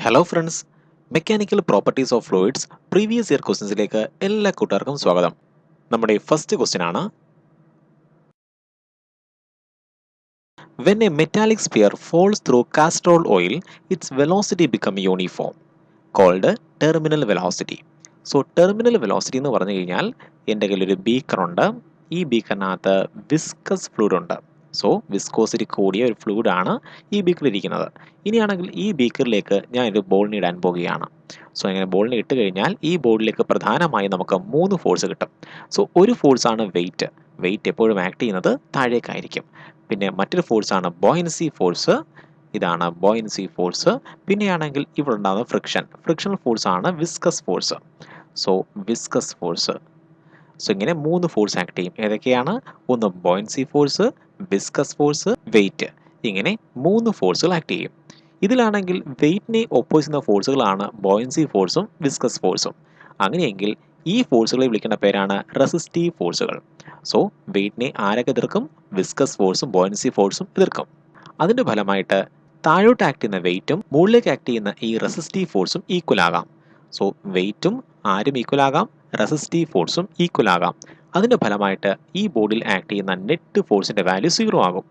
Hello friends, mechanical properties of fluids previous year ക്വസ്റ്റ്യൻസിലേക്ക് എല്ലാ കൂട്ടുകാർക്കും സ്വാഗതം. നമ്മുടെ ഫസ്റ്റ് ക്വസ്റ്റ്യൻ ആണ്, when a metallic sphere falls through castor oil its velocity become uniform called terminal velocity. So terminal velocity എന്ന് പറഞ്ഞു കഴിഞ്ഞാൽ എൻ്റെ കയ്യിലൊരു ബീക്കറുണ്ട്. ഈ ബീക്കറിനകത്ത് വിസ്കസ് ഫ്ലൂയിഡ് ഉണ്ട്. സോ വിസ്കോസിറ്റി കൂടിയ ഒരു ഫ്ലൂയിഡാണ് ഈ ബീക്കറിൽ ഇരിക്കുന്നത്. ഇനിയാണെങ്കിൽ ഈ ബീക്കറിലേക്ക് ഞാൻ ഒരു ബോളിനെ ഇടാൻ പോകുകയാണ്. സോ ഇങ്ങനെ ബോളിനെ ഇട്ട് കഴിഞ്ഞാൽ ഈ ബോളിലേക്ക് പ്രധാനമായും നമുക്ക് 3 ഫോഴ്സ് കിട്ടും. സോ ഒരു ഫോഴ്സാണ് വെയിറ്റ്. വെയിറ്റ് എപ്പോഴും ആക്ട് ചെയ്യുന്നത് താഴേക്കായിരിക്കും. പിന്നെ മറ്റൊരു ഫോഴ്സാണ് ബോയൻസി ഫോഴ്സ്. ഇതാണ് ബോയൻസി ഫോഴ്സ്. പിന്നെയാണെങ്കിൽ ഇവിടെ ഉണ്ടാകുന്ന ഫ്രിക്ഷണൽ ഫോഴ്സ് ആണ് viscous force. So viscous force. So ഇങ്ങനെ 3 ഫോഴ്സ് ആക്ട് ചെയ്യും. ഏതൊക്കെയാണ്? ഒന്ന് buoyancy force, viscous force, weight. ഇങ്ങനെ 3 ഫോഴ്സുകൾ ആക്ട് ചെയ്യും. ഇതിലാണെങ്കിൽ വെയിറ്റിനെ ഒപ്പോസ് ചെയ്യുന്ന ഫോഴ്സുകളാണ് ബോയൻസി ഫോഴ്സും വിസ്കസ് ഫോഴ്സും. അങ്ങനെയെങ്കിൽ ഈ ഫോഴ്സുകളെ വിളിക്കുന്ന പേരാണ് റെസിസ്റ്റീവ് ഫോഴ്സുകൾ. സോ വെയിറ്റിനെ ആരൊക്കെ എതിർക്കും? വിസ്കസ് ഫോഴ്സും ബോയൻസി ഫോഴ്സും എതിർക്കും. അതിൻ്റെ ഫലമായിട്ട് താഴോട്ട് ആക്ട് ചെയ്യുന്ന വെയിറ്റും മുകളിലേക്ക് ആക്ട് ചെയ്യുന്ന ഈ റെസിസ്റ്റീവ് ഫോഴ്സും ഈക്വൽ ആകാം. സോ വെയിറ്റും ആരും ഈക്വൽ ആകാം, റെസിസ്റ്റീവ് ഫോഴ്സും ഈക്വൽ ആകാം. അതിൻ്റെ ഫലമായിട്ട് ഈ ബോഡിയിൽ ആക്ട് ചെയ്യുന്ന നെറ്റ് ഫോഴ്സിൻ്റെ വാല്യൂ 0 ആകും.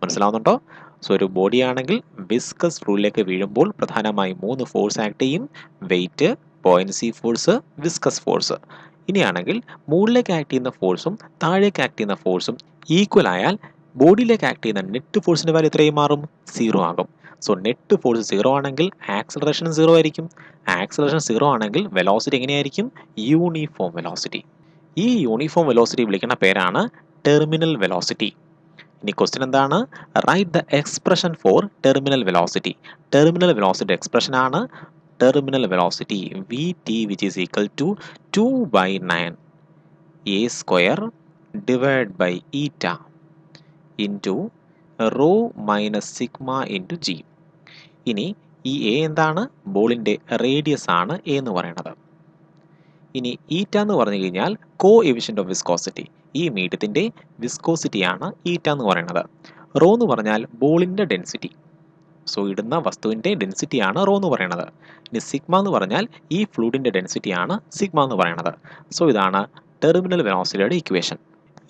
മനസ്സിലാവുന്നുണ്ടോ? സോ ഒരു ബോഡി ആണെങ്കിൽ വിസ്കസ് ഫ്ലൂയിഡിലേക്ക് വീഴുമ്പോൾ പ്രധാനമായും 3 ഫോഴ്സ് ആക്ട് ചെയ്യും: weight, buoyancy force, viscous force. ഇനിയാണെങ്കിൽ മുകളിലേക്ക് ആക്ട് ചെയ്യുന്ന ഫോഴ്സും താഴേക്ക് ആക്ട് ചെയ്യുന്ന ഫോഴ്സും ഈക്വൽ ആയാൽ ബോഡിയിലേക്ക് ആക്ട് ചെയ്യുന്ന നെറ്റ് ഫോഴ്സിൻ്റെ വാല്യൂ എത്രയും മാറും? 0 ആകും. സോ നെറ്റ് ഫോഴ്സ് 0 ആണെങ്കിൽ ആക്സലറേഷൻ 0 ആയിരിക്കും. ആക്സലറേഷൻ 0 ആണെങ്കിൽ വെലോസിറ്റി എങ്ങനെയായിരിക്കും? Uniform velocity. ഈ യൂണിഫോം വെലോസിറ്റി വിളിക്കുന്ന പേരാണ് ടെർമിനൽ വെലോസിറ്റി. ഇനി ക്വസ്റ്റ്യൻ എന്താണ്? Write the expression for terminal velocity. Terminal velocity expression ആണ് terminal velocity Vt which is equal to 2/9 a square divided by eta into rho minus sigma into g. ഇനി ഈ A എന്താണ്? ബോളിൻ്റെ radius ആണ് A എന്ന് പറയുന്നത്. ഇനി ഈറ്റ എന്ന് പറഞ്ഞു കഴിഞ്ഞാൽ കോ എഫിഷ്യൻ്റ് ഓഫ് വിസ്കോസിറ്റി. ഈ മീഡിയത്തിൻ്റെ വിസ്കോസിറ്റിയാണ് ഈറ്റ എന്ന് പറയുന്നത്. റോ എന്ന് പറഞ്ഞാൽ ബോളിൻ്റെ ഡെൻസിറ്റി. സോ ഇടുന്ന വസ്തുവിൻ്റെ ഡെൻസിറ്റിയാണ് റോ എന്ന് പറയുന്നത്. ഇനി സിഗ്മ എന്ന് പറഞ്ഞാൽ ഈ ഫ്ലൂയിഡിൻ്റെ ഡെൻസിറ്റിയാണ് സിഗ്മ എന്ന് പറയുന്നത്. സോ ഇതാണ് ടെർമിനൽ വെലോസിറ്റിയുടെ ഇക്വേഷൻ.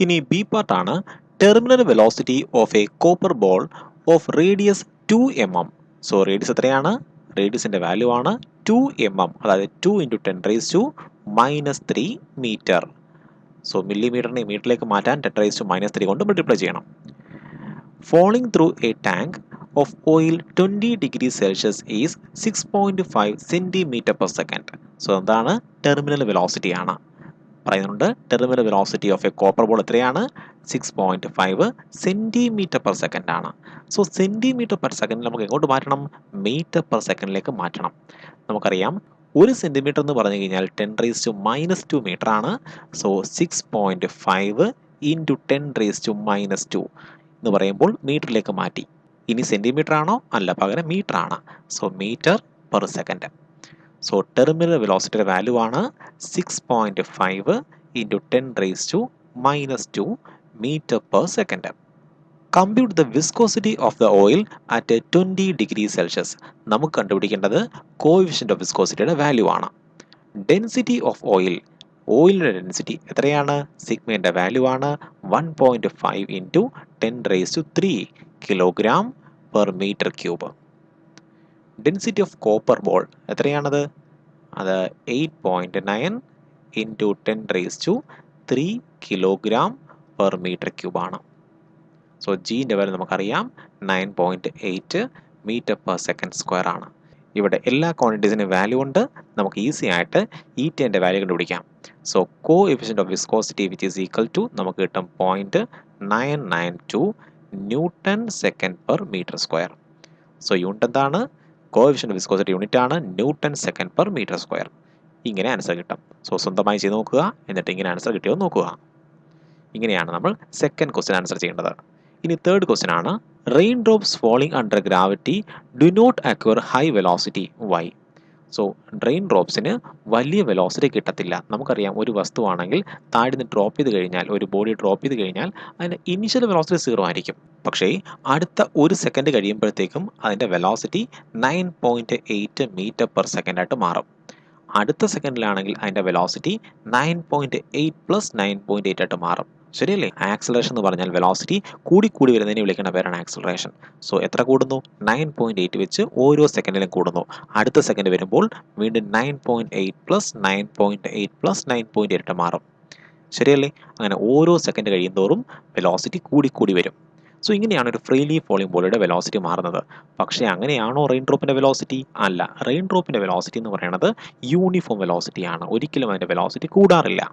ഇനി ബി പാർട്ടാണ് terminal velocity of a copper ball of radius 2 mm. So radius എത്രയാണ്? റേഡിയസിൻ്റെ വാല്യൂ ആണ് 2 mm, അതായത് 2 × 10⁻³ മീറ്റർ. സോ മില്ലിമീറ്ററിനെ മീറ്ററിലേക്ക് മാറ്റാൻ 10⁻³ കൊണ്ട് മൾട്ടിപ്ലൈ ചെയ്യണം. Falling through a tank of oil 20 degrees Celsius is 6.5 cm/s. So എന്താണ്? ടെർമിനൽ വെലോസിറ്റി ആണ് പറയുന്നുണ്ട്. Terminal velocity of a copper ball എത്രയാണ്? 6.5 cm/s ആണ്. സോ cm/s നമുക്ക് എങ്ങോട്ട് മാറ്റണം? മീറ്റർ/സെക്കൻഡിലേക്ക് മാറ്റണം. നമുക്കറിയാം 1 സെൻറ്റിമീറ്റർ എന്ന് പറഞ്ഞു കഴിഞ്ഞാൽ 10⁻² മീറ്റർ ആണ്. സോ 6.5 × 10⁻² എന്ന് പറയുമ്പോൾ മീറ്ററിലേക്ക് മാറ്റി. ഇനി സെൻറ്റിമീറ്റർ ആണോ? അല്ല, പകരം മീറ്റർ ആണ്. So metre per second. സോ ടെർമിനൽ വെലോസിറ്റിയുടെ വാല്യൂ ആണ് 6.5 × 10⁻² metre per second. Compute the viscosity of the oil at 20 degrees Celsius. നമുക്ക് കണ്ടുപിടിക്കേണ്ടത് കോഎഫിഷ്യൻ്റ് ഓഫ് വിസ്കോസിറ്റിയുടെ വാല്യൂ ആണ്. ഡെൻസിറ്റി ഓഫ് ഓയിൽ, ഓയിലിൻ്റെ ഡെൻസിറ്റി എത്രയാണ്? സിഗ്മയുടെ വാല്യൂ ആണ് 1.5 × 10⁻³ kg/m³. Density of copper ball എത്രയാണത്? അത് 8.9 × 10⁻³ kg/m³ ആണ്. സോ ജീൻ്റെ വാല്യൂ നമുക്കറിയാം 9.8 m/s² ആണ്. ഇവിടെ എല്ലാ ക്വാണ്ടിറ്റീസിനും വാല്യൂ ഉണ്ട്. നമുക്ക് ഈസി ആയിട്ട് ഈറ്റേൻ്റെ വാല്യൂ കണ്ടുപിടിക്കാം. So coefficient of viscosity which is equal to നമുക്ക് കിട്ടും 0.992 Nm/m². സോ യൂണിറ്റ് എന്താണ്? കോഎഫിഷ്യൻ്റ് ഓഫ് വിസ്കോസിറ്റി യൂണിറ്റ് ആണ് Nm/m². ഇങ്ങനെ ആൻസർ കിട്ടും. സോ സ്വന്തമായി ചെയ്ത് നോക്കുക, എന്നിട്ട് ഇങ്ങനെ ആൻസർ കിട്ടിയോ നോക്കുക. ഇങ്ങനെയാണ് നമ്മൾ സെക്കൻഡ് ക്വസ്റ്റ്യൻ ആൻസർ ചെയ്യേണ്ടത്. ഇനി തേർഡ് ക്വസ്റ്റ്യൻ ആണ്, rain drops falling under gravity do not acquire high velocity why. So rain ഡ്രോപ്സിന് വലിയ വെലോസിറ്റി കിട്ടത്തില്ല. നമുക്കറിയാം ഒരു വസ്തുവാണെങ്കിൽ താഴെ നിന്ന് ഡ്രോപ്പ് ചെയ്ത് കഴിഞ്ഞാൽ, ഒരു ബോഡി ഡ്രോപ്പ് ചെയ്ത് കഴിഞ്ഞാൽ അതിൻ്റെ ഇനിഷ്യൽ വെലോസിറ്റി 0 ആയിരിക്കും. പക്ഷേ അടുത്ത 1 സെക്കൻഡ് കഴിയുമ്പോഴത്തേക്കും അതിൻ്റെ വെലോസിറ്റി 9.8 മീറ്റർ പെർ സെക്കൻഡ് ആയിട്ട് മാറും. അടുത്ത സെക്കൻഡിലാണെങ്കിൽ അതിൻ്റെ വെലോസിറ്റി 9.8 പ്ലസ് 9.8 ആയിട്ട് മാറും. ശരിയല്ലേ? ആക്സലറേഷൻ എന്ന് പറഞ്ഞാൽ വെലോസിറ്റി കൂടി വരുന്നതിനെ വിളിക്കുന്ന പേരാണ് ആക്സലറേഷൻ. സോ എത്ര കൂടുന്നു? 9.8 വെച്ച് ഓരോ സെക്കൻഡിലും കൂടുന്നു. അടുത്ത സെക്കൻഡ് വരുമ്പോൾ വീണ്ടും 9.8 പ്ലസ് 9.8 പ്ലസ് 9.8 മാറും. ശരിയല്ലേ? അങ്ങനെ ഓരോ സെക്കൻഡ് കഴിയുന്തോറും വെലോസിറ്റി കൂടി വരും. സോ ഇങ്ങനെയാണ് ഒരു ഫ്രീലി ഫോളിംഗ് ബോഡിയുടെ വെലോസിറ്റി മാറുന്നത്. പക്ഷേ അങ്ങനെയാണോ റെയിൻ ഡ്രോപ്പിൻ്റെ വെലോസിറ്റി? അല്ല. റെയിൻ ഡ്രോപ്പിൻ്റെ വെലോസിറ്റി എന്ന് പറയുന്നത് യൂണിഫോം വെലോസിറ്റിയാണ്. ഒരിക്കലും അതിൻ്റെ വെലോസിറ്റി കൂടാറില്ല.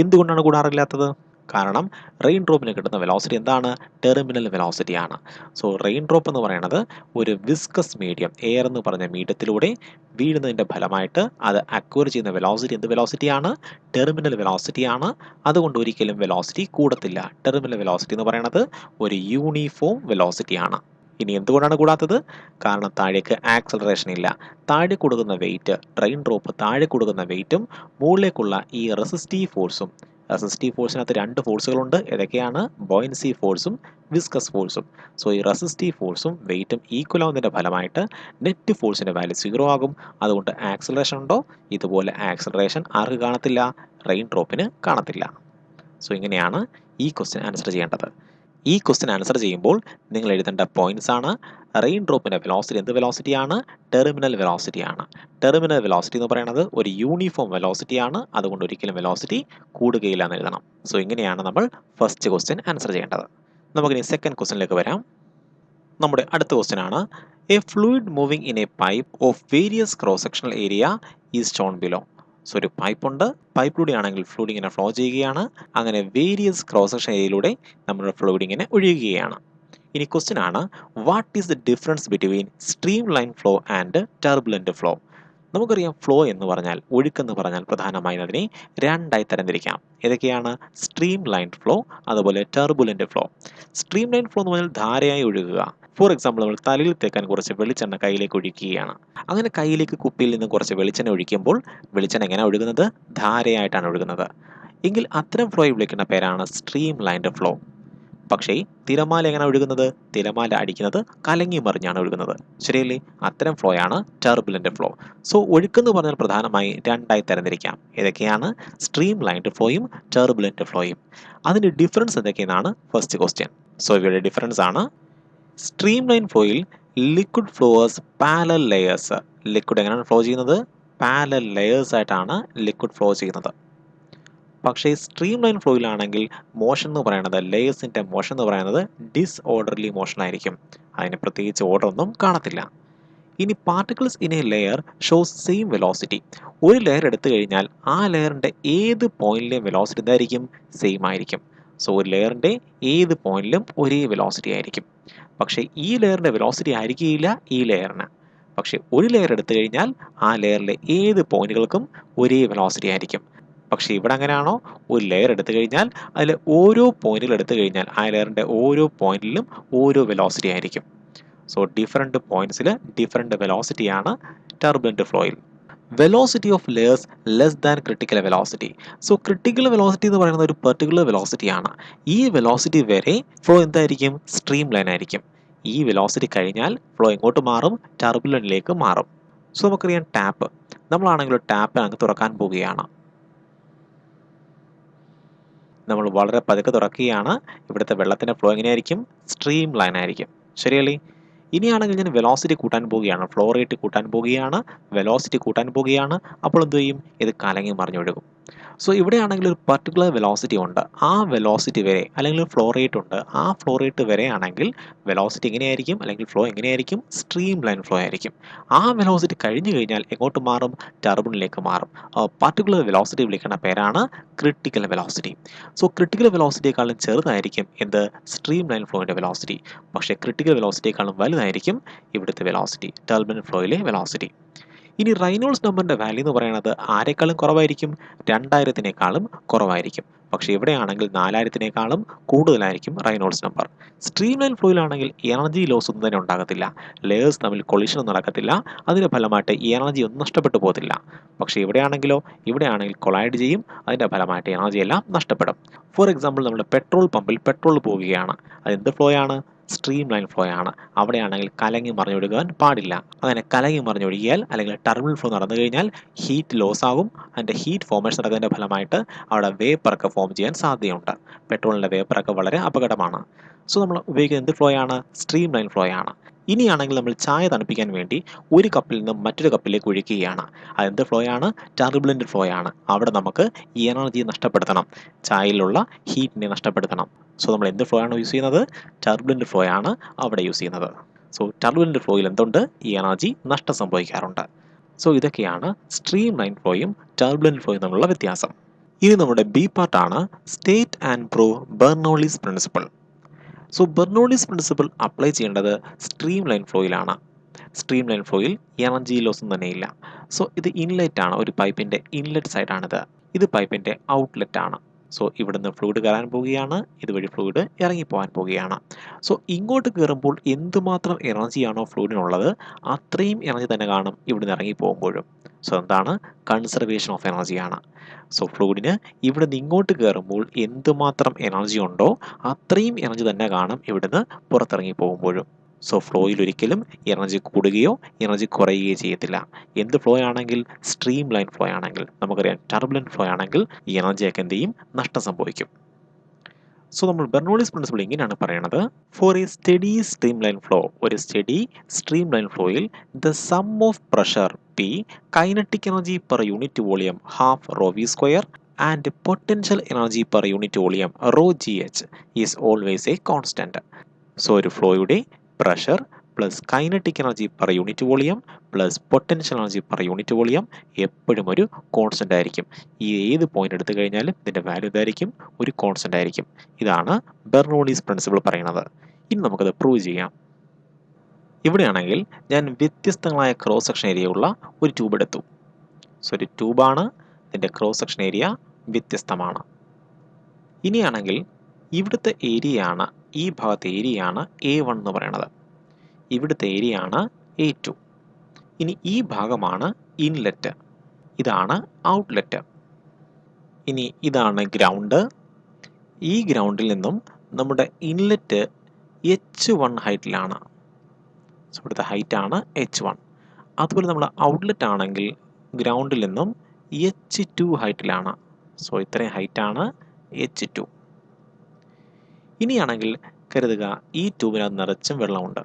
എന്തുകൊണ്ടാണ് കൂടാറില്ലാത്തത്? കാരണം റെയിൻ ഡ്രോപ്പിന് കിട്ടുന്ന വെലോസിറ്റി എന്താണ്? ടെർമിനൽ വെലോസിറ്റിയാണ്. സോ റെയിൻ ഡ്രോപ്പ് എന്ന് പറയുന്നത് ഒരു വിസ്കസ് മീഡിയം, എയർ എന്ന് പറഞ്ഞ മീഡിയത്തിലൂടെ വീഴുന്നതിൻ്റെ ഫലമായിട്ട് അത് അക്വയർ ചെയ്യുന്ന വെലോസിറ്റി എന്ത് വെലോസിറ്റിയാണ്? ടെർമിനൽ വെലോസിറ്റിയാണ്. അതുകൊണ്ട് ഒരിക്കലും വെലോസിറ്റി കൂടത്തില്ല. ടെർമിനൽ വെലോസിറ്റി എന്ന് പറയുന്നത് ഒരു യൂണിഫോം വെലോസിറ്റിയാണ്. ഇനി എന്തുകൊണ്ടാണ് കൂടാത്തത്? കാരണം താഴേക്ക് ആക്സലറേഷൻ ഇല്ല. താഴെ കൊടുക്കുന്ന വെയിറ്റ്, റെയിൻ ഡ്രോപ്പ് താഴെ കൊടുക്കുന്ന വെയിറ്റും മുകളിലേക്കുള്ള ഈ റെസിസ്റ്റീവ് ഫോഴ്സും, റെസിസ്റ്റീവ് ഫോഴ്സിനകത്ത് 2 ഫോഴ്സുകളുണ്ട്. ഏതൊക്കെയാണ്? ബോയൻസി ഫോഴ്സും വിസ്കസ് ഫോഴ്സും. സോ ഈ റെസിസ്റ്റീവ് ഫോഴ്സും വെയിറ്റും ഈക്വൽ ആവുന്നതിൻ്റെ ഫലമായിട്ട് നെറ്റ് ഫോഴ്സിൻ്റെ വാല്യൂ 0 ആകും. അതുകൊണ്ട് ആക്സലറേഷൻ ഉണ്ടോ? ഇതുപോലെ ആക്സലറേഷൻ ആർക്ക് കാണത്തില്ല? റെയിൻ ഡ്രോപ്പിന് കാണത്തില്ല. സോ ഇങ്ങനെയാണ് ഈ ക്വസ്റ്റ്യൻ ആൻസർ ചെയ്യേണ്ടത്. ഈ ക്വസ്റ്റ്യൻ ആൻസർ ചെയ്യുമ്പോൾ നിങ്ങൾ എഴുതേണ്ട പോയിന്റ്സ് ആണ്: റെയിൻ ഡ്രോപ്പിൻ്റെ വെലോസിറ്റി എന്ത് വെലോസിറ്റിയാണ്? ടെർമിനൽ വെലോസിറ്റിയാണ്. ടെർമിനൽ വെലോസിറ്റി എന്ന് പറയുന്നത് ഒരു യൂണിഫോം വെലോസിറ്റിയാണ്. അതുകൊണ്ട് ഒരിക്കലും വെലോസിറ്റി കൂടുകയില്ല എന്ന് എഴുതണം. സോ ഇങ്ങനെയാണ് നമ്മൾ ഫസ്റ്റ് ക്വസ്റ്റ്യൻ ആൻസർ ചെയ്യേണ്ടത്. നമുക്കിനി സെക്കൻഡ് ക്വസ്റ്റ്യനിലേക്ക് വരാം. നമ്മുടെ അടുത്ത ക്വസ്റ്റ്യൻ ആണ്: A fluid moving in A pipe off various cross sectional area is shown below. So ഒരു പൈപ്പ് ഉണ്ട്, പൈപ്പിലൂടെ ആണെങ്കിൽ ഫ്ലൂയിഡ് ഇങ്ങനെ ഫ്ലോ ചെയ്യുകയാണ്. അങ്ങനെ വേരിയസ് ക്രോസ് സെക്ഷൻ ഏരിയയിലൂടെ നമ്മുടെ ഫ്ലൂയിഡ് ഇങ്ങനെ ഒഴുകുകയാണ്. ഇനി ക്വസ്റ്റ്യൻ ആണ്: what is the difference between stream line flow and turbulent flow? നമുക്കറിയാം ഫ്ലോ എന്ന് പറഞ്ഞാൽ, ഒഴുക്കെന്ന് പറഞ്ഞാൽ പ്രധാനമായും അതിനെ രണ്ടായി തരംതിരിക്കാം. ഏതൊക്കെയാണ്? സ്ട്രീം ലൈൻ ഫ്ലോ, അതുപോലെ turbulent flow. Stream line flow എന്ന് പറഞ്ഞാൽ ധാരയായി ഒഴുകുക. ഫോർ എക്സാമ്പിൾ, നമ്മൾ തലയിൽ തേക്കാൻ കുറച്ച് വെളിച്ചെണ്ണ കയ്യിലേക്ക് ഒഴിക്കുകയാണ്. അങ്ങനെ കയ്യിലേക്ക് കുപ്പിയിൽ നിന്ന് കുറച്ച് വെളിച്ചെണ്ണ ഒഴിക്കുമ്പോൾ വെളിച്ചെണ്ണ എങ്ങനെയാണ് ഒഴുകുന്നത്? ധാരയായിട്ടാണ് ഒഴുകുന്നത്. എങ്കിൽ അത്തരം ഫ്ലോയെ വിളിക്കുന്ന പേരാണ് സ്ട്രീം ലൈൻഡ് ഫ്ലോ. പക്ഷേ തിരമാല എങ്ങനെ ഒഴുകുന്നത്? തിരമാല അടിക്കുന്നത് കലങ്ങി മറിഞ്ഞാണ് ഒഴുകുന്നത്. ശരിയല്ലേ? അത്തരം ഫ്ലോയാണ് ടർബുലന്റ് ഫ്ലോ. സോ ഒഴുക്കെന്ന് പറഞ്ഞാൽ പ്രധാനമായി രണ്ടായി തരംതിരിക്കാം. ഏതൊക്കെയാണ്? സ്ട്രീം ലൈൻഡ് ഫ്ലോയും ടർബുലന്റ് ഫ്ലോയും. അതിൻ്റെ ഡിഫറൻസ് എന്തൊക്കെയെന്നാണ് ഫസ്റ്റ് ക്വസ്റ്റ്യൻ. സോ ഇവയുടെ ഡിഫറൻസ് ആണ്: സ്ട്രീം ലൈൻ ഫ്ലോയിൽ liquid flows parallel layers. Liquid എങ്ങനെയാണ് ഫ്ലോ ചെയ്യുന്നത്? പാരലൽ ലെയേഴ്സ് ആയിട്ടാണ് ലിക്വിഡ് ഫ്ലോ ചെയ്യുന്നത്. പക്ഷേ സ്ട്രീം ലൈൻ ഫ്ലോയിലാണെങ്കിൽ മോഷൻ എന്ന് പറയുന്നത്, ലെയേഴ്സിൻ്റെ മോഷൻ എന്ന് പറയുന്നത് ഡിസ്ഓർഡർലി മോഷൻ ആയിരിക്കും. അതിന് പ്രത്യേകിച്ച് ഓർഡർ ഒന്നും കാണത്തില്ല. ഇനി particles in A layer shows same velocity. ഒരു ലെയർ എടുത്തു കഴിഞ്ഞാൽ ആ ലെയറിൻ്റെ ഏത് പോയിന്റിലെയും വെലോസിറ്റി എന്തായിരിക്കും? സെയിം ആയിരിക്കും. സോ ഒരു ലെയറിൻ്റെ ഏത് പോയിന്റിലും ഒരേ വെലോസിറ്റി ആയിരിക്കും. പക്ഷേ ഈ ലെയറിൻ്റെ വെലോസിറ്റി ആയിരിക്കില്ല ഈ ലെയറിന്. പക്ഷേ ഒരു ലെയർ എടുത്തു കഴിഞ്ഞാൽ ആ ലെയറിലെ ഏത് പോയിന്റുകൾക്കും ഒരേ വെലോസിറ്റി ആയിരിക്കും. പക്ഷേ ഇവിടെ അങ്ങനെയാണോ? ഒരു ലെയർ എടുത്തു കഴിഞ്ഞാൽ അതിൽ ഓരോ പോയിന്റുകൾ എടുത്തു കഴിഞ്ഞാൽ ആ ലെയറിൻ്റെ ഓരോ പോയിന്റിലും ഓരോ വെലോസിറ്റി ആയിരിക്കും. സോ ഡിഫറെൻറ്റ് പോയിന്റ്സിൽ ഡിഫറെൻറ്റ് വെലോസിറ്റിയാണ് ടർബുലന്റ് ഫ്ലോയിൽ. Velocity of layers less than critical velocity. So critical velocity എന്ന് പറയുന്നത് ഒരു പെർട്ടിക്കുലർ വെലോസിറ്റിയാണ്. ഈ വെലോസിറ്റി വരെ ഫ്ലോ എന്തായിരിക്കും? സ്ട്രീം ലൈൻ ആയിരിക്കും. ഈ വെലോസിറ്റി കഴിഞ്ഞാൽ ഫ്ലോ എങ്ങോട്ട് മാറും? ടർബുലന്റിലേക്ക് മാറും. സോ നമുക്കറിയാം ടാപ്പ്. നമ്മളാണെങ്കിൽ ടാപ്പ് അങ്ങ് തുറക്കാൻ പോവുകയാണ്. നമ്മൾ വളരെ പതുക്കെ തുറക്കുകയാണ്. ഇവിടുത്തെ വെള്ളത്തിൻ്റെ ഫ്ലോ എങ്ങനെയായിരിക്കും? സ്ട്രീം ലൈൻ ആയിരിക്കും. ശരിയല്ലേ? ഇനിയാണെങ്കിൽ ഞാൻ വെലോസിറ്റി കൂട്ടാൻ പോവുകയാണ്, ഫ്ലോ റേറ്റ് കൂട്ടാൻ പോവുകയാണ്, വെലോസിറ്റി കൂട്ടാൻ പോവുകയാണ്. അപ്പോൾ എന്ത് ചെയ്യും? ഇത് കലങ്ങി മറിഞ്ഞൊഴുകും. സോ ഇവിടെയാണെങ്കിൽ ഒരു പർട്ടിക്കുലർ വെലോസിറ്റി ഉണ്ട്. ആ വെലോസിറ്റി വരെ, അല്ലെങ്കിൽ ഫ്ലോ റേറ്റ് ഉണ്ട്, ആ ഫ്ലോ റേറ്റ് വരെ ആണെങ്കിൽ വെലോസിറ്റി എങ്ങനെയായിരിക്കും? അല്ലെങ്കിൽ ഫ്ലോ എങ്ങനെയായിരിക്കും? സ്ട്രീം ലൈൻ ഫ്ലോ ആയിരിക്കും. ആ വെലോസിറ്റി കഴിഞ്ഞു കഴിഞ്ഞാൽ എങ്ങോട്ട് മാറും? ടർബുലന്റിലേക്ക് മാറും. പർട്ടിക്കുലർ വെലോസിറ്റി വിളിക്കുന്ന പേരാണ് ക്രിട്ടിക്കൽ വെലോസിറ്റി. സോ ക്രിട്ടിക്കൽ വെലോസിറ്റിയെക്കാളും ചെറുതായിരിക്കും എന്ത്? സ്ട്രീം ലൈൻ ഫ്ലോയുടെ വെലോസിറ്റി. പക്ഷേ ക്രിട്ടിക്കൽ വെലോസിറ്റിയെക്കാളും വലുതായിരിക്കും ഇവിടുത്തെ വെലോസിറ്റി, ടർബുലന്റ് ഫ്ലോയിലെ വെലോസിറ്റി. ഇനി റൈനോൾഡ്സ് നമ്പറിൻ്റെ വാല്യൂ എന്ന് പറയുന്നത് ആരെക്കാളും കുറവായിരിക്കും? 2000-നേക്കാളും കുറവായിരിക്കും. പക്ഷേ ഇവിടെയാണെങ്കിൽ 4000-നേക്കാളും കൂടുതലായിരിക്കും റൈനോൾഡ്സ് നമ്പർ. സ്ട്രീം ലൈൻ ഫ്ലോയിലാണെങ്കിൽ എനർജി ലോസ് ഒന്നും തന്നെ ഉണ്ടാകത്തില്ല. ലെയേഴ്സ് തമ്മിൽ കൊളിഷൻ നടക്കത്തില്ല. അതിൻ്റെ ഫലമായിട്ട് എനർജി ഒന്നും നഷ്ടപ്പെട്ടു പോകത്തില്ല. പക്ഷേ ഇവിടെയാണെങ്കിൽ കൊളൈഡ് ചെയ്യും. അതിൻ്റെ ഫലമായിട്ട് എനർജി എല്ലാം നഷ്ടപ്പെടും. ഫോർ എക്സാമ്പിൾ, നമ്മുടെ പെട്രോൾ പമ്പിൽ പെട്രോൾ പോവുകയാണ്. അതെന്ത് ഫ്ലോയാണ്? സ്ട്രീം ലൈൻ ഫ്ലോ ആണ്. അവിടെയാണെങ്കിൽ കലങ്ങി മറിഞ്ഞൊഴുകാൻ പാടില്ല. അങ്ങനെ കലങ്ങി മറിഞ്ഞൊഴുകിയാൽ അല്ലെങ്കിൽ ടെർമിനൽ ഫ്ലോ നടന്നു കഴിഞ്ഞാൽ ഹീറ്റ് ലോസ് ആകും. അതിൻ്റെ ഹീറ്റ് ഫോർമേഷൻ നടക്കുന്നതിൻ്റെ ഫലമായിട്ട് അവിടെ വേപ്പറൊക്കെ ഫോം ചെയ്യാൻ സാധ്യതയുണ്ട്. പെട്രോളിൻ്റെ വേപ്പറൊക്കെ വളരെ അപകടമാണ്. സോ നമ്മൾ ഉപയോഗിക്കുന്ന എന്ത് ഫ്ലോ ആണ്? സ്ട്രീം ലൈൻ ഫ്ലോ ആണ്. ഇനിയാണെങ്കിൽ നമ്മൾ ചായ തണുപ്പിക്കാൻ വേണ്ടി ഒരു കപ്പിൽ നിന്നും മറ്റൊരു കപ്പിലേക്ക് ഒഴിക്കുകയാണ്. അതെന്ത് ഫ്ലോ ആണ്? ടർബുലന്റ് ഫ്ലോ ആണ്. അവിടെ നമുക്ക് എനർജി നഷ്ടപ്പെടുത്തണം, ചായയിലുള്ള ഹീറ്റിനെ നഷ്ടപ്പെടുത്തണം. സോ നമ്മൾ എന്ത് ഫ്ലോ ആണ് യൂസ് ചെയ്യുന്നത്? ടർബുലന്റ് ഫ്ലോ ആണ് അവിടെ യൂസ് ചെയ്യുന്നത്. സോ ടർബുലന്റ് ഫ്ലോയിൽ എന്തുണ്ട്? എനർജി നഷ്ടം സംഭവിക്കാറുണ്ട്. സോ ഇതൊക്കെയാണ് സ്ട്രീം ലൈൻ ഫ്ലോയും ടർബുലന്റ് ഫ്ലോയും തമ്മിലുള്ള വ്യത്യാസം. ഇനി നമ്മുടെ ബി പാർട്ടാണ് state and prove Bernoulli's principle. So Bernoulli's principle apply ചെയ്യേണ്ടത് സ്ട്രീം ലൈൻ ഫ്ലോയിലാണ്. സ്ട്രീം ലൈൻ ഫ്ലോയിൽ എനർജി ലോസ് ഒന്നും തന്നെയില്ല. സോ ഇത് ഇൻലെറ്റ് ആണ്, ഒരു പൈപ്പിൻ്റെ ഇൻലെറ്റ് സൈഡാണിത്. ഇത് പൈപ്പിൻ്റെ ഔട്ട്ലെറ്റ് ആണ്. സോ ഇവിടുന്ന് ഫ്ലൂയിഡ് കയറാൻ പോവുകയാണ്, ഇതുവഴി ഫ്ലൂയിഡ് ഇറങ്ങിപ്പോകാൻ പോവുകയാണ്. സോ ഇങ്ങോട്ട് കയറുമ്പോൾ എന്തുമാത്രം എനർജിയാണോ ഫ്ലൂയിഡിനുള്ളത് അത്രയും എനർജി തന്നെ കാണും ഇവിടുന്ന് ഇറങ്ങിപ്പോകുമ്പോഴും. സോ എന്താണ്? കൺസർവേഷൻ ഓഫ് എനർജിയാണ്. സോ ഫ്ലൂയിഡിന് ഇവിടുന്ന് ഇങ്ങോട്ട് കയറുമ്പോൾ എന്തുമാത്രം എനർജി ഉണ്ടോ അത്രയും എനർജി തന്നെ കാണും ഇവിടുന്ന് പുറത്തിറങ്ങി പോകുമ്പോഴും. സോ ഫ്ലോയിൽ ഒരിക്കലും എനർജി കൂടുകയോ എനർജി കുറയുകയോ ചെയ്യത്തില്ല. എന്ത് ഫ്ലോ ആണെങ്കിൽ? സ്ട്രീം ലൈൻ ഫ്ലോ ആണെങ്കിൽ. നമുക്കറിയാം ടർബുലന്റ് ഫ്ലോ ആണെങ്കിൽ എനർജിയൊക്കെ എന്ത് ചെയ്യും? നഷ്ടം സംഭവിക്കും. സോ നമ്മൾ ബെർണോളിസ് പ്രിൻസിപ്പിൾ ഇങ്ങനെയാണ് പറയുന്നത്: for a steady streamline flow, ഒരു സ്റ്റഡി സ്ട്രീം ലൈൻ ഫ്ലോയിൽ the sum of pressure p, kinetic energy per unit volume half rho v square and potential energy per unit volume rho g h is always a constant. So ഒരു ഫ്ലോയുടെ pressure plus kinetic energy per unit volume plus potential energy per unit volume എപ്പോഴും ഒരു constant ആയിരിക്കും. ഈ ഏത് point എടുത്തു കഴിഞ്ഞാലും ഇതിൻ്റെ വാല്യൂ ഇതായിരിക്കും, ഒരു കോൺസ്റ്റന്റ് ആയിരിക്കും. ഇതാണ് ബെർണോളിസ് പ്രിൻസിപ്പിൾ പറയുന്നത്. ഇനി നമുക്കത് പ്രൂവ് ചെയ്യാം. ഇവിടെയാണെങ്കിൽ ഞാൻ വ്യത്യസ്തങ്ങളായ ക്രോസ് സെക്ഷൻ ഏരിയ ഉള്ള ഒരു ട്യൂബ് എടുത്തു. സോ ഒരു ട്യൂബാണ്, ഇതിൻ്റെ ക്രോസ് സെക്ഷൻ ഏരിയ വ്യത്യസ്തമാണ്. ഇനിയാണെങ്കിൽ ഇവിടുത്തെ ഏരിയയാണ്, ഈ ഭാഗത്തെ ഏരിയയാണ് A1 എന്ന് പറയുന്നത്. ഇവിടുത്തെ ഏരിയയാണ് A2. ഇനി ഈ ഭാഗമാണ് ഇൻലെറ്റ്, ഇതാണ് ഔട്ട്ലെറ്റ്. ഇനി ഇതാണ് ഗ്രൗണ്ട്. ഈ ഗ്രൗണ്ടിൽ നിന്നും നമ്മുടെ ഇൻലെറ്റ് H1 ഹൈറ്റിലാണ്. സോ ഇവിടുത്തെ ഹൈറ്റാണ് H1. അതുപോലെ നമ്മുടെ ഔട്ട്ലെറ്റ് ആണെങ്കിൽ ഗ്രൗണ്ടിൽ നിന്നും H2 ഹൈറ്റിലാണ്. സോ ഇത്രയും ഹൈറ്റാണ് H2. ഇനിയാണെങ്കിൽ കരുതുക ഈ ട്യൂബിനകത്ത് നിറച്ചും വെള്ളമുണ്ട്.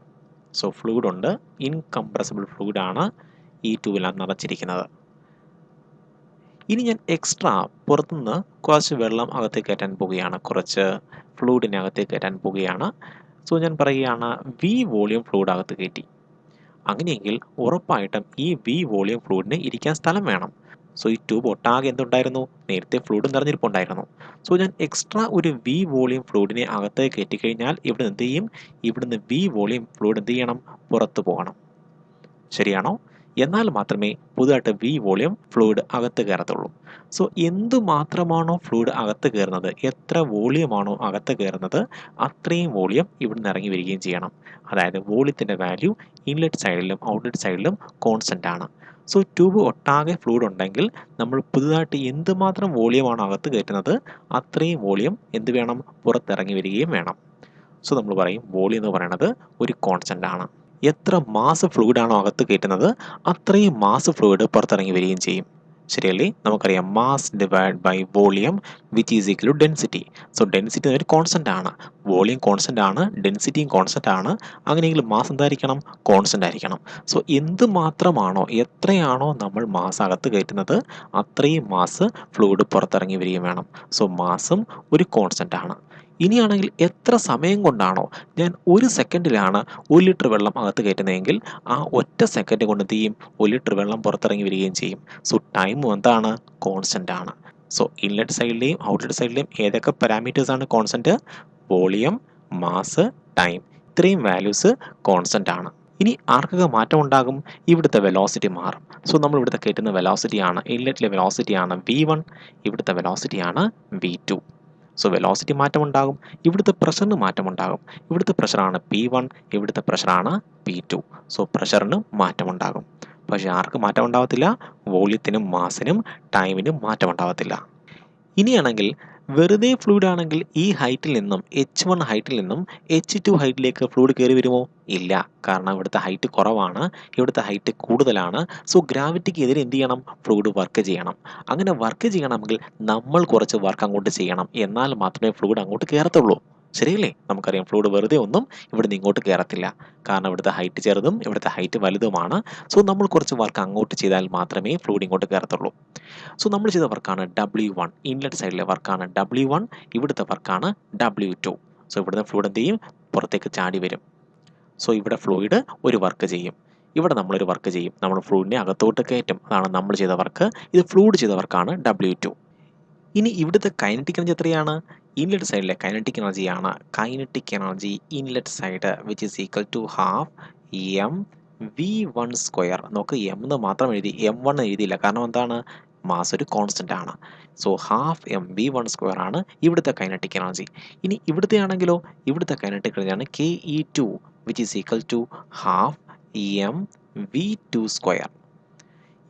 സോ ഫ്ലൂയിഡ് ഉണ്ട്, ഇൻകംപ്രസിബിൾ ഫ്ലൂയിഡാണ് ഈ ട്യൂബിനകത്ത് നിറച്ചിരിക്കുന്നത്. ഇനി ഞാൻ എക്സ്ട്രാ പുറത്തുനിന്ന് കുറച്ച് വെള്ളം അകത്തേക്ക് കയറ്റാൻ പോവുകയാണ്, കുറച്ച് ഫ്ലൂയിഡിനകത്തേക്ക് കയറ്റാൻ പോവുകയാണ്. സോ ഞാൻ പറയുകയാണ് വി വോളിയം ഫ്ലൂയിഡ് അകത്ത് കയറ്റി. അങ്ങനെയെങ്കിൽ ഉറപ്പായിട്ടും ഈ വി വോളിയം ഫ്ലൂയിഡിന് ഇരിക്കാൻ സ്ഥലം വേണം. സോ ഈ ട്യൂബ് ഒട്ടാകെ എന്തുണ്ടായിരുന്നു? നേരത്തെ ഫ്ലൂയിഡ് നിറഞ്ഞിരിപ്പുണ്ടായിരുന്നു. സോ ഞാൻ എക്സ്ട്രാ ഒരു വി വോളിയം ഫ്ലൂയിഡിനെ അകത്തേക്ക് കയറ്റിക്കഴിഞ്ഞാൽ ഇവിടെ എന്ത് ചെയ്യും? ഇവിടുന്ന് വി വോളിയം ഫ്ലൂയിഡ് എന്ത് ചെയ്യണം? പുറത്തു പോകണം. ശരിയാണോ? എന്നാൽ മാത്രമേ പുതുതായിട്ട് വി വോളിയം ഫ്ലൂയിഡ് അകത്ത് കയറത്തുള്ളൂ. സോ എന്തു മാത്രമാണോ ഫ്ലൂയിഡ് അകത്ത് കയറുന്നത്, എത്ര വോളിയമാണോ അകത്ത് കയറുന്നത് അത്രയും വോളിയം ഇവിടുന്ന് ഇറങ്ങി വരികയും ചെയ്യണം. അതായത് വോളിയത്തിൻ്റെ വാല്യൂ ഇൻലെറ്റ് സൈഡിലും ഔട്ട്ലെറ്റ് സൈഡിലും കോൺസ്റ്റന്റ് ആണ്. സോ ട്യൂബ് ഒട്ടാകെ ഫ്ലൂയിഡ് ഉണ്ടെങ്കിൽ നമ്മൾ പുതുതായിട്ട് എന്തുമാത്രം വോളിയമാണോ അകത്ത് കയറ്റുന്നത് അത്രയും വോളിയം എന്ത് വേണം? പുറത്തിറങ്ങി വരികയും വേണം. സോ നമ്മൾ പറയും വോളിയം എന്ന് പറയുന്നത് ഒരു കോൺസ്റ്റന്റ് ആണ്. എത്ര മാസ് ഫ്ലൂയിഡാണോ അകത്ത് കയറ്റുന്നത് അത്രയും മാസ് ഫ്ലൂയിഡ് പുറത്തിറങ്ങി വരികയും ചെയ്യും. ശരിയല്ലേ? നമുക്കറിയാം mass divide by volume which is equal to density. So density ഒരു കോൺസ്റ്റന്റ് ആണ്, വോളിയം കോൺസ്റ്റന്റ് ആണ്, ഡെൻസിറ്റിയും കോൺസ്റ്റന്റ് ആണ്. അങ്ങനെയെങ്കിൽ മാസ് എന്തായിരിക്കണം? കോൺസ്റ്റന്റ് ആയിരിക്കണം. സോ എന്ത് മാത്രമാണോ, എത്രയാണോ നമ്മൾ മാസ് അകത്ത് കയറ്റുന്നത് അത്രയും മാസ് ഫ്ലൂയിഡ് പുറത്തിറങ്ങി വരികയും വേണം. സോ മാസും ഒരു കോൺസ്റ്റന്റ് ആണ്. ഇനിയാണെങ്കിൽ എത്ര സമയം കൊണ്ടാണോ, ഞാൻ 1 സെക്കൻഡിലാണ് 1 ലിറ്റർ വെള്ളം അകത്ത് കയറ്റുന്നതെങ്കിൽ ആ ഒറ്റ സെക്കൻഡ് കൊണ്ട് എന്ത് ചെയ്യും? 1 ലിറ്റർ വെള്ളം പുറത്തിറങ്ങി വരികയും ചെയ്യും. സോ ടൈമും എന്താണ്? കോൺസ്റ്റന്റ് ആണ്. സോ ഇൻലെറ്റ് സൈഡിലെയും ഔട്ട്ലെറ്റ് സൈഡിലെയും ഏതൊക്കെ പാരാമീറ്റേഴ്സ് ആണ് കോൺസ്റ്റന്റ്? Volume, mass, time. ഇത്രയും വാല്യൂസ് കോൺസ്റ്റന്റ് ആണ്. ഇനി ആർക്കൊക്കെ മാറ്റം ഉണ്ടാകും? ഇവിടുത്തെ വെലോസിറ്റി മാറും. സോ നമ്മൾ ഇവിടുത്തെ കയറ്റുന്ന വെലോസിറ്റിയാണ്, ഇൻലെറ്റിലെ വെലോസിറ്റിയാണ് V1, ഇവിടുത്തെ വെലോസിറ്റിയാണ് V2. സോ വെലോസിറ്റി മാറ്റം ഉണ്ടാകും. ഇവിടുത്തെ പ്രഷറിന് മാറ്റം ഉണ്ടാകും. ഇവിടുത്തെ പ്രഷറാണ് P1, ഇവിടുത്തെ പ്രഷറാണ് P2. സോ പ്രഷറിന് മാറ്റം ഉണ്ടാകും. പക്ഷേ ആർക്ക് മാറ്റം ഉണ്ടാകത്തില്ല? വോള്യത്തിനും മാസിനും ടൈമിനും മാറ്റം ഉണ്ടാകത്തില്ല. ഇനിയാണെങ്കിൽ വെറുതെ ഫ്ലൂയിഡ് ആണെങ്കിൽ ഈ ഹൈറ്റിൽ നിന്നും H1 ഹൈറ്റിൽ നിന്നും H2 ഹൈറ്റിലേക്ക് ഫ്ലൂയിഡ് കയറി വരുമോ? ഇല്ല. കാരണം ഇവിടുത്തെ ഹൈറ്റ് കുറവാണ്, ഇവിടുത്തെ ഹൈറ്റ് കൂടുതലാണ്. സോ ഗ്രാവിറ്റിക്ക് എതിരെ എന്ത് ചെയ്യണം? ഫ്ലൂയിഡ് വർക്ക് ചെയ്യണം. അങ്ങനെ വർക്ക് ചെയ്യണമെങ്കിൽ നമ്മൾ കുറച്ച് വർക്ക് അങ്ങോട്ട് ചെയ്യണം. എന്നാൽ മാത്രമേ ഫ്ലൂയിഡ് അങ്ങോട്ട് കയറത്തുള്ളൂ. ശരിയല്ലേ? നമുക്കറിയാം ഫ്ലൂയിഡ് വെറുതെ ഒന്നും ഇവിടുന്ന് ഇങ്ങോട്ട് കയറത്തില്ല. കാരണം ഇവിടുത്തെ ഹൈറ്റ് ചെറുതും ഇവിടുത്തെ ഹൈറ്റ് വലുതുമാണ്. സോ നമ്മൾ കുറച്ച് വർക്ക് അങ്ങോട്ട് ചെയ്താൽ മാത്രമേ ഫ്ലൂയിഡ് ഇങ്ങോട്ട് കയറത്തുള്ളൂ. സോ നമ്മൾ ചെയ്ത വർക്കാണ് W1, ഇൻലെറ്റ് സൈഡിലെ വർക്കാണ് W1, ഇവിടുത്തെ വർക്കാണ് W2. സോ ഇവിടുന്ന് ഫ്ലൂയിഡ് എന്ത് ചെയ്യും? പുറത്തേക്ക് ചാടി വരും. സോ ഇവിടെ ഫ്ലൂയിഡ് ഒരു വർക്ക് ചെയ്യും, ഇവിടെ നമ്മളൊരു വർക്ക് ചെയ്യും. നമ്മൾ ഫ്ലൂയിഡിനെ അകത്തോട്ട് കയറ്റും. അതാണ് നമ്മൾ ചെയ്ത വർക്ക്. ഇത് ഫ്ലൂയിഡ് ചെയ്ത വർക്കാണ് W2. ഇനി ഇവിടുത്തെ കൈനറ്റിക് എനർജി എത്രയാണ്? ഇൻലെറ്റ് സൈഡിലെ കൈനറ്റിക് എനർജിയാണ് kinetic energy inlet side which is equal to half mv1 square. നമുക്ക് എം എന്ന് മാത്രം എഴുതി, m1 എഴുതിയില്ല. കാരണം എന്താണ്? മാസ് ഒരു കോൺസ്റ്റന്റ് ആണ്. സോ ഹാഫ് mv1 സ്ക്വയർ ആണ് ഇവിടുത്തെ കൈനറ്റിക് എനർജി. ഇനി ഇവിടുത്തെ ആണെങ്കിലോ, ഇവിടുത്തെ കൈനറ്റിക് എനർജിയാണ് ke2 which is equal to half mv2 square.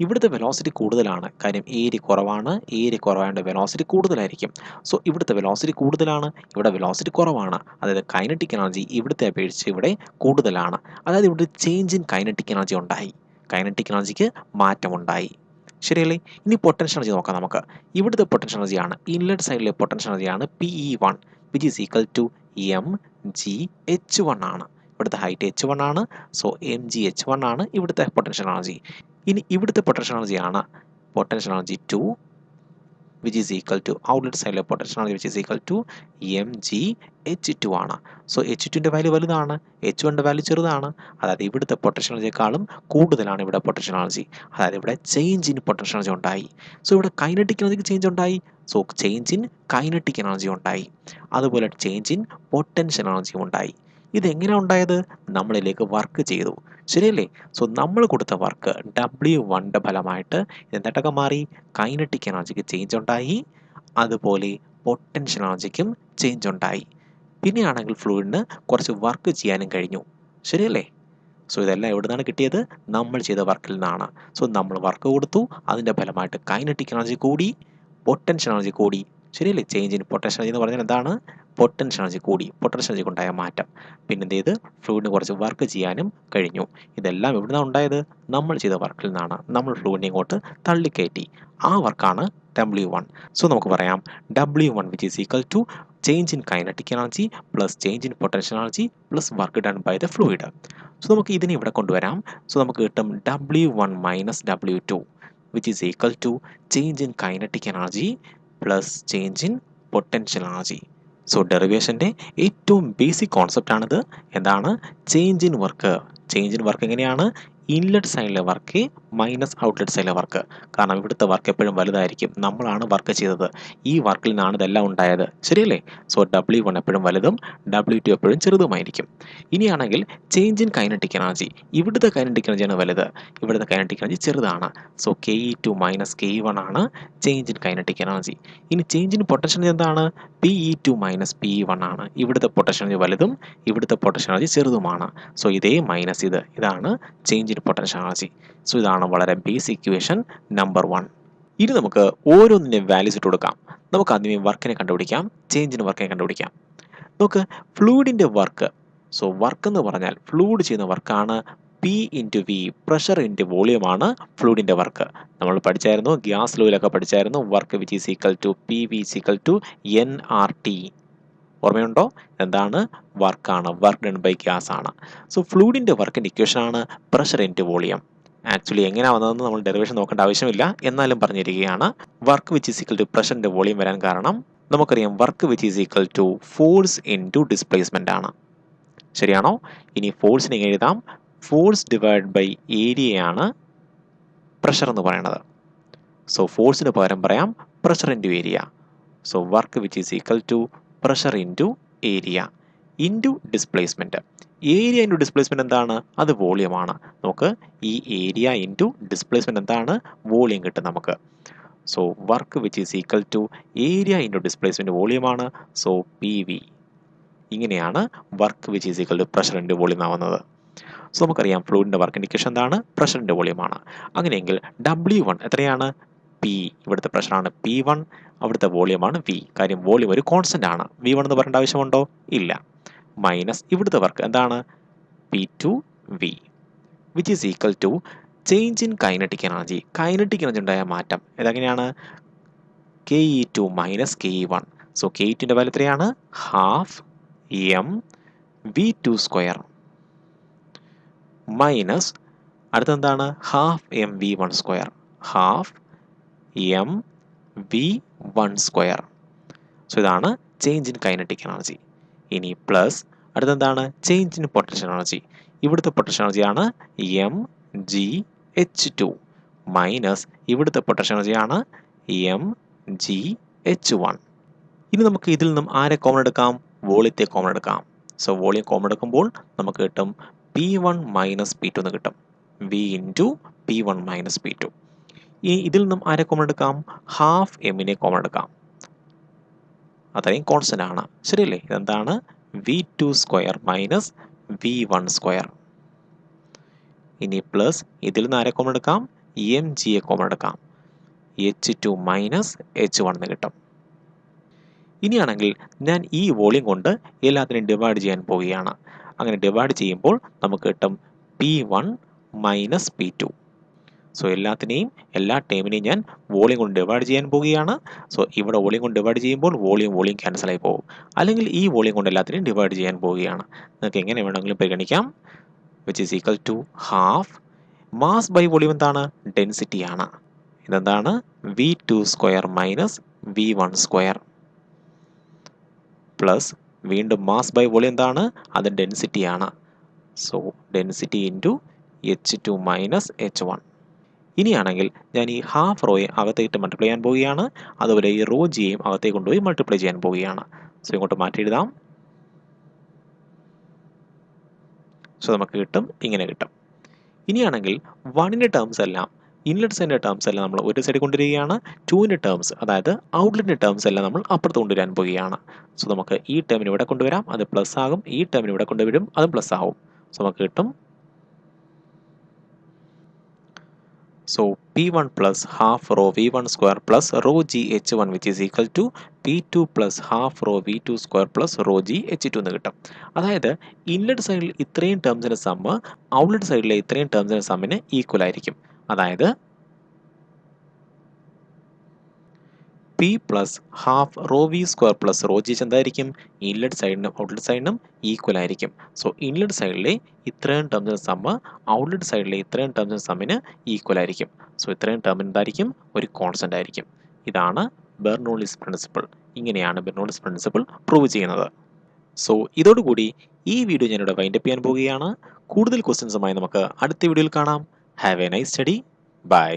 ഇവിടുത്തെ വെലോസിറ്റി കൂടുതലാണ്, കാര്യം ഏരിയ കുറവാണ്. ഏരിയ കുറവായതുകൊണ്ട് വെലോസിറ്റി കൂടുതലായിരിക്കും. സോ ഇവിടുത്തെ വെലോസിറ്റി കൂടുതലാണ്, ഇവിടെ വെലോസിറ്റി കുറവാണ്. അതായത് കൈനറ്റിക് എനർജി ഇവിടുത്തെ അപേക്ഷിച്ച് ഇവിടെ കൂടുതലാണ്. അതായത് ഇവിടെ ചേഞ്ച് ഇൻ കൈനറ്റിക് എനർജി ഉണ്ടായി, കൈനറ്റിക് എനർജിക്ക് മാറ്റമുണ്ടായി. ശരിയല്ലേ? ഇനി പൊട്ടൻഷ്യൽ എനർജി നോക്കാം നമുക്ക്. ഇവിടുത്തെ പൊട്ടൻഷ്യൽ എനർജിയാണ്, ഇൻലെറ്റ് സൈഡിലെ പൊട്ടൻഷ്യൽ എനർജിയാണ് PE1 which is equal to mgh1 ആണ്. ഇവിടുത്തെ ഹൈറ്റ് h1 ആണ്. സോ mgh1 ആണ് ഇവിടുത്തെ പൊട്ടൻഷ്യൽ എനർജി. ഇനി ഇവിടുത്തെ പൊട്ടൻഷ്യൽ എനർജിയാണ് potential energy 2 which is equal to outlet സൈഡിലെ potential energy which is equal to mgh2 ആണ്. സോ H2ൻ്റെ വാല്യൂ വലുതാണ്, H1ൻ്റെ വാല്യൂ ചെറുതാണ്. അതായത് ഇവിടുത്തെ പൊട്ടൻഷ്യൽ എനർജിയെക്കാളും കൂടുതലാണ് ഇവിടെ പൊട്ടൻഷ്യൽ എനർജി. അതായത് ഇവിടെ ചേഞ്ച് ഇൻ പൊട്ടൻഷ്യൽ എനർജി ഉണ്ടായി. സോ ഇവിടെ കൈനറ്റിക് എനർജിക്ക് ചേഞ്ച് ഉണ്ടായി. So change in kinetic energy ഉണ്ടായി. അതുപോലെ ചേഞ്ച് ഇൻ പൊട്ടൻഷ്യൽ എനർജി ഉണ്ടായി. ഇതെങ്ങനെയാണ് ഉണ്ടായത്? നമ്മളിലേക്ക് വർക്ക് ചെയ്തു. ശരിയല്ലേ? സോ നമ്മൾ കൊടുത്ത വർക്ക് W1ൻ്റെ ഫലമായിട്ട് എന്തായിട്ടൊക്കെ മാറി? കൈനറ്റിക് എനർജിക്ക് ചേഞ്ച് ഉണ്ടായി, അതുപോലെ പൊട്ടൻഷ്യൽ എനർജിക്കും ചേഞ്ച് ഉണ്ടായി. പിന്നെയാണെങ്കിൽ ഫ്ലൂയിഡിന് കുറച്ച് വർക്ക് ചെയ്യാനും കഴിഞ്ഞു. ശരിയല്ലേ? സോ ഇതെല്ലാം എവിടെ നിന്നാണ് കിട്ടിയത്? നമ്മൾ ചെയ്ത വർക്കിൽ നിന്നാണ്. സോ നമ്മൾ വർക്ക് കൊടുത്തു, അതിൻ്റെ ഫലമായിട്ട് കൈനറ്റിക് എനർജി കൂടി, പൊട്ടൻഷ്യൽ എനർജി കൂടി. ശരിയല്ലേ? ചേഞ്ച് ഇൻ പൊട്ടൻഷ്യൽ എനർജി എന്ന് പറഞ്ഞാൽ എന്താണ്? പൊട്ടൻഷ്യൽ എനർജി കൂടി, പൊട്ടൻഷ്യൽ എനർജിക്ക് ഉണ്ടായ മാറ്റം. പിന്നെ എന്ത് ചെയ്ത്? ഫ്ലൂയിഡിന് കുറച്ച് വർക്ക് ചെയ്യാനും കഴിഞ്ഞു. ഇതെല്ലാം എവിടെ നിന്നാണ് ഉണ്ടായത്? നമ്മൾ ചെയ്ത വർക്കിൽ നിന്നാണ്. നമ്മൾ ഫ്ലൂയിഡിനെ ഇങ്ങോട്ട് തള്ളിക്കയറ്റി. ആ വർക്കാണ് W1. സോ നമുക്ക് പറയാം W1 which is equal to change in kinetic energy plus change in potential energy plus work done by the fluid. So നമുക്ക് ഇതിനെ ഇവിടെ കൊണ്ടുവരാം. സോ നമുക്ക് കിട്ടും W1 minus W2 which is equal to change in kinetic energy plus change in potential energy. So ഡെറിവേഷൻ്റെ ഏറ്റവും basic concept ആണിത്. എന്താണ്? Change in work. Change in work എങ്ങനെയാണ്? ഇൻലെറ്റ് സൈഡിലെ വർക്ക് മൈനസ് ഔട്ട്ലെറ്റ് സൈഡിലെ വർക്ക്. കാരണം ഇവിടുത്തെ വർക്ക് എപ്പോഴും വലുതായിരിക്കും, നമ്മളാണ് വർക്ക് ചെയ്തത്. ഈ വർക്കിൽ നിന്നാണ് ഇതെല്ലാം ഉണ്ടായത്. ശരിയല്ലേ? സോ W1 എപ്പോഴും വലുതും W2 എപ്പോഴും ചെറുതുമായിരിക്കും. ഇനിയാണെങ്കിൽ ചേഞ്ച് ഇൻ കൈനറ്റിക് എനർജി. ഇവിടുത്തെ കൈനറ്റിക് എനർജിയാണ് വലുത്, ഇവിടുത്തെ കൈനറ്റിക് എനർജി ചെറുതാണ്. സോ ke2 മൈനസ് ke1 ആണ് ചേഞ്ച് ഇൻ കൈനറ്റിക് എനർജി. ഇനി ചേഞ്ച് ഇൻ പൊട്ടൻഷ്യൽ എനർജി എന്താണ്? PE2 മൈനസ് PE1 ആണ്. ഇവിടുത്തെ പൊട്ടൻഷ്യൽ എനർജി വലുതും ഇവിടുത്തെ പൊട്ടൻഷ്യൽ എനർജി ചെറുതുമാണ്. സോ ഇതേ മൈനസ് ഇതാണ് change in potential energy. So ഇതാണ് വളരെ ബേസിക് ഇക്വേഷൻ നമ്പർ 1. ഇനി നമുക്ക് ഓരോന്നിൻ്റെയും വാല്യൂസ് ഇട്ട് കൊടുക്കാം. നമുക്ക് ആദ്യമേ വർക്കിനെ കണ്ടുപിടിക്കാം, ചേഞ്ചിന് വർക്കിനെ കണ്ടുപിടിക്കാം. നമുക്ക് ഫ്ലൂയിഡിൻ്റെ വർക്ക്. സോ വർക്ക് എന്ന് പറഞ്ഞാൽ ഫ്ലൂയിഡ് ചെയ്യുന്ന വർക്കാണ് P into V, pressure into വോളിയമാണ് ഫ്ലൂയിഡിൻ്റെ വർക്ക്. നമ്മൾ പഠിച്ചായിരുന്നു, ഗ്യാസ് ലോയിലൊക്കെ പഠിച്ചായിരുന്നു, work which is equal to PV is equal to nRT. ഓർമ്മയുണ്ടോ? എന്താണ്? വർക്കാണ്, വർക്ക് ഡൺ ബൈ ഗ്യാസ് ആണ്. സോ ഫ്ലൂയിഡിൻ്റെ വർക്കിൻ്റെ ഇക്വേഷനാണ് പ്രഷർ ഇൻറ്റു വോളിയം. ആക്ച്വലി എങ്ങനെയാണ് വന്നതെന്ന് നമ്മൾ ഡെറിവേഷൻ നോക്കേണ്ട ആവശ്യമില്ല, എന്നാലും പറഞ്ഞിരിക്കുകയാണ്. Work which is equal to pressure into volume വരാൻ കാരണം നമുക്കറിയാം work which is equal to force into displacement ആണ്. ശരിയാണോ? ഇനി ഫോഴ്സിനെ എഴുതാം, ഫോഴ്സ് ഡിവൈഡ് ബൈ ഏരിയയാണ് പ്രഷർ എന്ന് പറയുന്നത്. സോ ഫോഴ്സിന് പകരം പറയാം pressure into area. So work which is equal to pressure into area into displacement. Area into displacement എന്താണ്? അത് വോളിയമാണ്. നമുക്ക് ഈ ഏരിയ ഇൻറ്റു ഡിസ്പ്ലേസ്മെൻറ്റ് എന്താണ്? വോളിയം കിട്ടും നമുക്ക്. So work which is equal to area into displacement വോളിയമാണ്. So PV. ഇങ്ങനെയാണ് work which is equal to pressure into volume ആവുന്നത്. സോ നമുക്കറിയാം ഫ്ലൂയിഡിൻ്റെ വർക്ക് ഇൻഡിക്കേഷൻ എന്താണ്? പ്രഷറിൻ്റെ വോളിയമാണ്. അങ്ങനെയെങ്കിൽ W1 എത്രയാണ്? P. ഇവിടുത്തെ പ്രഷറാണ് P1, അവിടുത്തെ വോളിയമാണ് V. കാര്യം വോളിയം ഒരു കോൺസ്റ്റൻ്റ് ആണ്. V1 എന്ന് പറയേണ്ട ആവശ്യമുണ്ടോ? ഇല്ല. മൈനസ് ഇവിടുത്തെ വർക്ക് എന്താണ്? P2V, which is equal to change in kinetic energy. Kinetic energy ഉണ്ടായ മാറ്റം ഇതെങ്ങനെയാണ്? KE2 minus KE1. സോ KE2ൻ്റെ വാല്യൂ എത്രയാണ്? ഹാഫ് mv2 സ്ക്വയർ മൈനസ് അടുത്തെന്താണ്? Half mv1 square. Half mv1 square. So ഇതാണ് ചേഞ്ച് ഇൻ കൈനറ്റിക് എനർജി. ഇനി plus അടുത്തെന്താണ്? Change in potential energy. ഇവിടുത്തെ പൊട്ടൻഷ്യൽ എനർജിയാണ് mgh2 മൈനസ് ഇവിടുത്തെ പൊട്ടൻഷ്യൽ എനർജിയാണ് mgh1. ഇനി നമുക്ക് ഇതിൽ നിന്നും ആരെ കോമൺ എടുക്കാം? വോളിയത്തെ കോമൺ എടുക്കാം. സോ വോളിയം കോമൺ എടുക്കുമ്പോൾ നമുക്ക് കിട്ടും P1 മൈനസ് P2 എന്ന് കിട്ടും. V into P1 minus P2. ഇനി ഇതിൽ നിന്നും ആരെ കോമൺ എടുക്കാം? ഹാഫ് എമ്മിനെ കോമൺ എടുക്കാം. അത്രയും കോൺസ്റ്റൻ്റ് ആണ്. ശരിയല്ലേ? ഇതെന്താണ്? V2 square minus V1 square. ഇനി പ്ലസ് ഇതിൽ നിന്ന് ആരെ കോമൺ എടുക്കാം? mgയെ കോമൺ എടുക്കാം. h2 മൈനസ് h1 എന്ന് കിട്ടും. ഇനിയാണെങ്കിൽ ഞാൻ ഈ വോളിയം കൊണ്ട് എല്ലാത്തിനെയും ഡിവൈഡ് ചെയ്യാൻ പോവുകയാണ്. അങ്ങനെ ഡിവൈഡ് ചെയ്യുമ്പോൾ നമുക്ക് കിട്ടും P1 മൈനസ് P2. സോ എല്ലാത്തിനെയും എല്ലാ ടേമിനെയും ഞാൻ വോളിയം കൊണ്ട് ഡിവൈഡ് ചെയ്യാൻ പോവുകയാണ്. സോ ഇവിടെ വോളിയം കൊണ്ട് ഡിവൈഡ് ചെയ്യുമ്പോൾ വോളിയം ക്യാൻസൽ ആയി പോകും. അല്ലെങ്കിൽ ഈ വോളിയം കൊണ്ട് എല്ലാത്തിനെയും ഡിവൈഡ് ചെയ്യാൻ പോവുകയാണ്. നിങ്ങൾക്ക് എങ്ങനെ വേണമെങ്കിലും പരിഗണിക്കാം. Which is equal to half mass by volume എന്താണ്? ഡെൻസിറ്റി ആണ്. ഇതെന്താണ്? V2 square minus V1 square plus വീണ്ടും മാസ് ബൈ വോളിയം എന്താണ്? അത് ഡെൻസിറ്റി ആണ്. So density into h2 minus h1. ഇനിയാണെങ്കിൽ ഞാൻ ഈ ഹാഫ് റോയെ അകത്തേക്ക് മൾട്ടിപ്ലൈ ചെയ്യാൻ പോവുകയാണ്. അതുപോലെ ഈ റോ ജിയെയും അകത്തേക്ക് കൊണ്ടുപോയി മൾട്ടിപ്ലൈ ചെയ്യാൻ പോവുകയാണ്. സോ ഇങ്ങോട്ട് മാറ്റി എഴുതാം. സോ നമുക്ക് കിട്ടും ഇങ്ങനെ കിട്ടും. ഇനിയാണെങ്കിൽ 1ൻ്റെ ടേംസ് എല്ലാം ഇൻലെറ്റ് സൈഡിൻ്റെ ടേംസ് എല്ലാം നമ്മൾ ഒരു സൈഡിൽ കൊണ്ടുവരികയാണ്. 2ൻ്റെ ടേംസ് അതായത് ഔട്ട്ലെറ്റിൻ്റെ ടേംസ് എല്ലാം നമ്മൾ അപ്പുറത്ത് കൊണ്ടുവരാൻ പോവുകയാണ്. സോ നമുക്ക് ഈ ടേമിന് ഇവിടെ കൊണ്ടുവരാം, അത് പ്ലസ് ആകും. ഈ ടേമിന് ഇവിടെ കൊണ്ടുവരും, അതും പ്ലസ് ആകും. സോ നമുക്ക് കിട്ടും so P1 plus half rho V1 square plus rho GH1 which is equal to P2 plus half rho V2 square plus rho GH2 എന്ന് കിട്ടും. അതായത് ഇൻലെറ്റ് സൈഡിൽ ഇത്രയും ടേംസിൻ്റെ സമ്മ് ഔട്ട്ലെറ്റ് സൈഡിലെ ഇത്രയും ടേംസിൻ്റെ സമ്മിന് ഈക്വൽ ആയിരിക്കും. അതായത് P plus half raw V square plus raw GH എന്തായിരിക്കും? ഇൻലെറ്റ് സൈഡിനും ഔട്ട്ലെറ്റ് സൈഡിനും ഈക്വൽ ആയിരിക്കും. സോ ഇൻലെറ്റ് സൈഡിലെ ഇത്രയും ടേംസിൻ്റെ സമ്മ് ഔട്ട്ലെറ്റ് സൈഡിലെ ഇത്രയും ടേംസിൻ്റെ സമ്മിന് ഈക്വൽ ആയിരിക്കും. സോ ഇത്രയും ടേമിന് എന്തായിരിക്കും? ഒരു കോൺസ്റ്റൻ്റ് ആയിരിക്കും. ഇതാണ് ബെർണോളിസ് പ്രിൻസിപ്പിൾ. ഇങ്ങനെയാണ് ബെർണോളിസ് പ്രിൻസിപ്പിൾ പ്രൂവ് ചെയ്യുന്നത്. സോ ഇതോടുകൂടി ഈ വീഡിയോ ഞാനിവിടെ വൈൻഡപ്പ് ചെയ്യാൻ പോവുകയാണ്. കൂടുതൽ ക്വസ്റ്റ്യൻസുമായി നമുക്ക് അടുത്ത വീഡിയോയിൽ കാണാം. Have a nice study. By.